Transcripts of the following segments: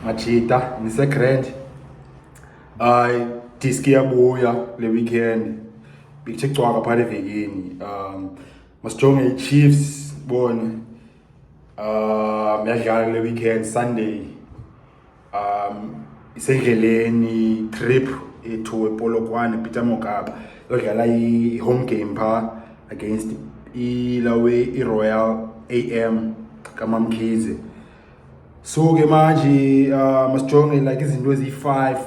Machita nise-grand diski yabuya le weekend bithe cwaka phale evekini masijonge i-Chiefs bone yadlala le weekend Sunday isendleleni trip to ePolokwane Peter Mokaba yodlala i-home game pha against i-Royal AM kaMamkhize. So ke manje masijonge like izinto ezi5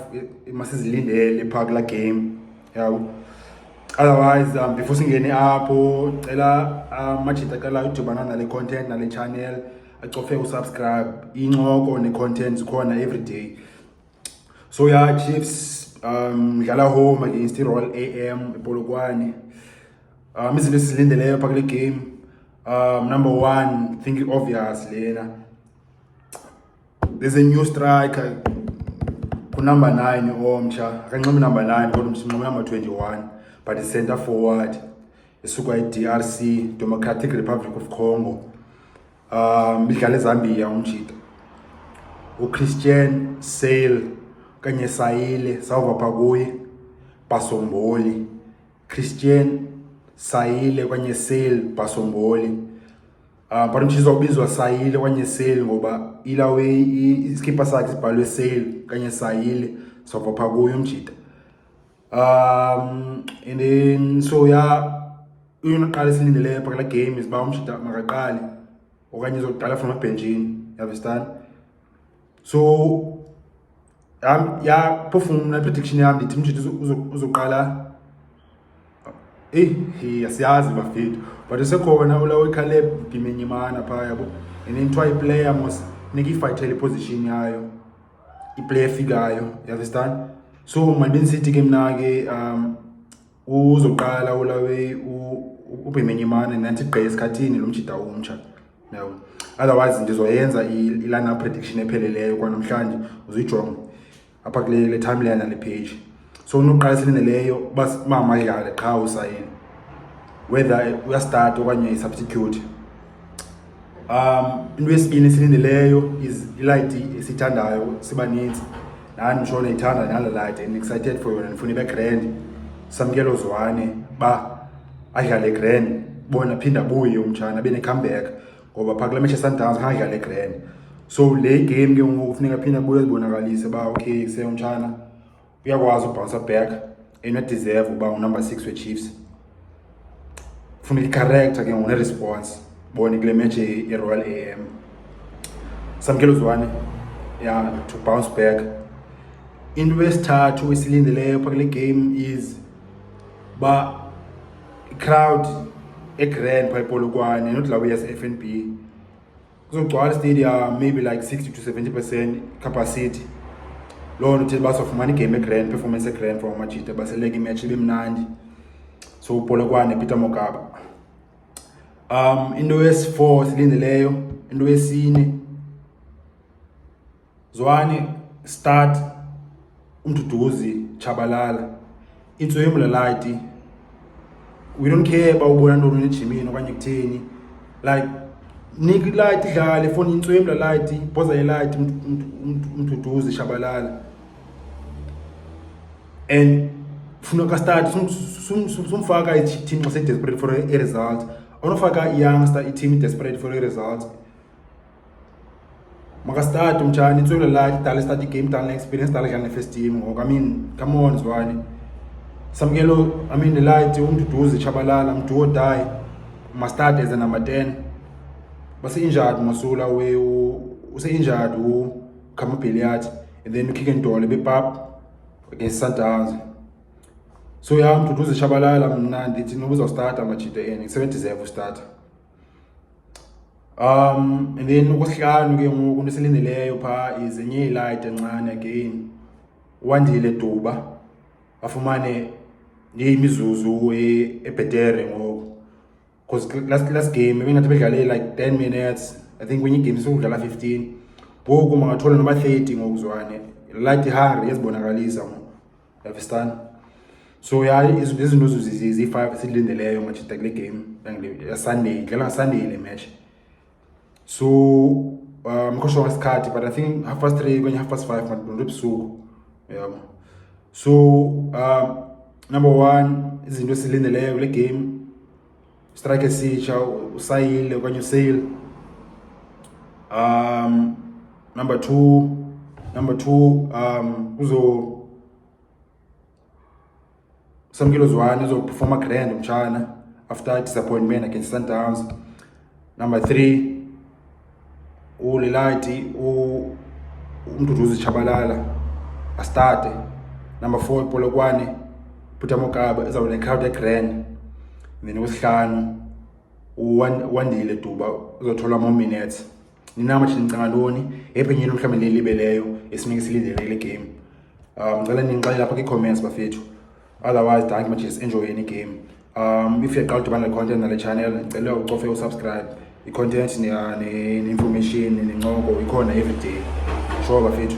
masizilindele pha kula game yabo. Otherwise before singene apho cela machita qala udibana nale content nale channel acofe usubscribe incoko ne-content zikhona every day. So yeah, Chiefs dlala home against i-Royal AM ePolokwane. Izinto esizilindeleyo pha kule game, number one, I think obvious lena. There's a new striker number 9 omtsha akanxibi number 9 kodwa umnxeba number 21, but the center forward esuka DRC, Democratic Republic of Congo. Idlala eZambia umjita uChristian Saile kanye Saile sawuva pha kuye Basomboli. Christian Saile kanye Saile Basomboli. But umjita uzobizwa Saile kanye Saile ngoba ilawe iskipper sakhe sibhalwe Saile kanye Saile sawuva pha kuye umjita. And then so yeah, uyoqala isilindeleyo pha kula game is ba umjita makaqali okanye uzoqala from ebenchini, you understand? So yeah, perform na prediction yami ndithi umjita uzoqala asiyazi bafethu, but usekhona ulawe Caleb Dimenyimana pha yabo, and then try player mos niki fight position yayo iplayer fikayo, you understand? So malibeni sithi ke mina ke uzoqala ulawe uBemenyimana nathi gqe esikhathini lo mjita umtsha yabo. Otherwise ndizoyenza ilana prediction epheleleyo kwanamhlanje uzijonge apha kule timeline le page. So unoqala silindeleyo bas mama idlale qha uSaile whether uya start okanye isubstitute. Into yesibini silindeleyo is ilight esithandayo sibaninzi nani mshona ithanda nala light and excited for yona, ndifuna ibe grand. Samkelo Zwane ba adlale grand bona phinda buye umtshana bene comeback ngoba pha kule match eSundowns adlale grand. So le game ke ngoku kufuneka phinda buye zibonakalise ba okay se umtshana uyakwazi ubounce back and deserve uba number 6 we-Chiefs. Funeka i-character ke ngone response bone kule match ye-Royal AM. Samkelo Zwane yeah to bounce back. Into esithathu esilindeleyo pha kule game is ba crowd grand pha ePolokwane, not lawe yase-FNB kuzogcwala stadium maybe like 60 to 70% capacity. Lo nto uthi basofumana igame grand performance grand for amajita baseleke imatch ibe mnandi. So uPolokwane Peter Mokaba. Into yesi4 silindeleyo, into yesine Zwane start umduduzi Chabalala into yemlalati. We don't care about ubona ntoni nejimini okanye kutheni, like nika ilight idlale foni into yemlalati boza ilight umduduzi Chabalala. And funeka start sumfaka i-team xa desperate for a result, awunofaka i-youngster i-team desperate for a result. Maka start umtshana into yemlalati dala start i-game dala experience dala dlala ne-first team ngoku. I mean come on Zwane. Samkelo, I mean the light umduduzi Chabalala mdu or die must start as a number 10. Base injured masula we use injured Kamapeliat, and then you kick and doll a bit up against Sundowns. So yeah, umduduzi Chabalala mna ndithi nobuza start amachita ene 70 start. And then ukuhlanu ke ngoku nesilindeleyo pha is enye light encane again wandile Duba afumane imizuzu ebhetere ngoku, because last game bengathi bedlale like 10 minutes. I think when you game sokudlala 15 ngoku mangathola noba 30 ngoku Zwane light hungry yazibonakalisa ngoku, you understand? So yeah, izinto zi5 silindeleyo machita kule game ya Sunday, dlala Sunday le match. So mkhoshwa ngesikhathi, but I think 3:30 kwenye 5:30 madonto ebusuku. Yabo. So number 1 izinto esilindeleyo kule game, strike esitsha uSaile okanye uSaile. Number 2 kuzo Samkelo Zwane uzoperforma grand umtshana after disappointment against Sundowns. Number 3 ulilati umduduzi Chabalala astarte. Number 4 Polokwane Peter Mokaba ezawune crowd grand. Then wesihlanu uwandile Duba uzothola more minutes. Nina match nicanga ntoni ephenyeni mhlawumbe lelibeleyo esinike silindele le game. Ngicela ningixele lapha kwi-comments bafethu. Otherwise thank you much, enjoy any game. If you're going to find the content on the channel, ngicela ucofe usubscribe. I-content ne-information nencoko ikhona every day. Sure bafethu.